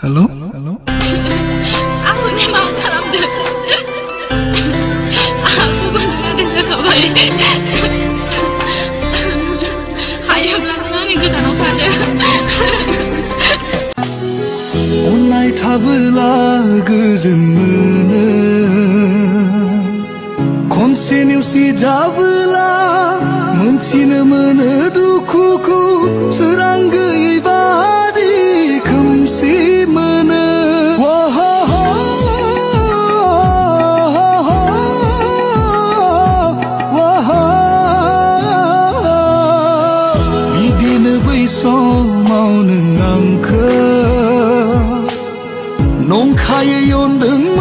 Hello? Aku ni mau kalam deh. Aku benar ada sekabai. Hayam langan itu sana pada. Onay tabla gözümünü Konsenüsi javla Mencina dukuku Serangga ibadi Kemsi mana Bidina baisong mau nengangka Nong kaya yon deng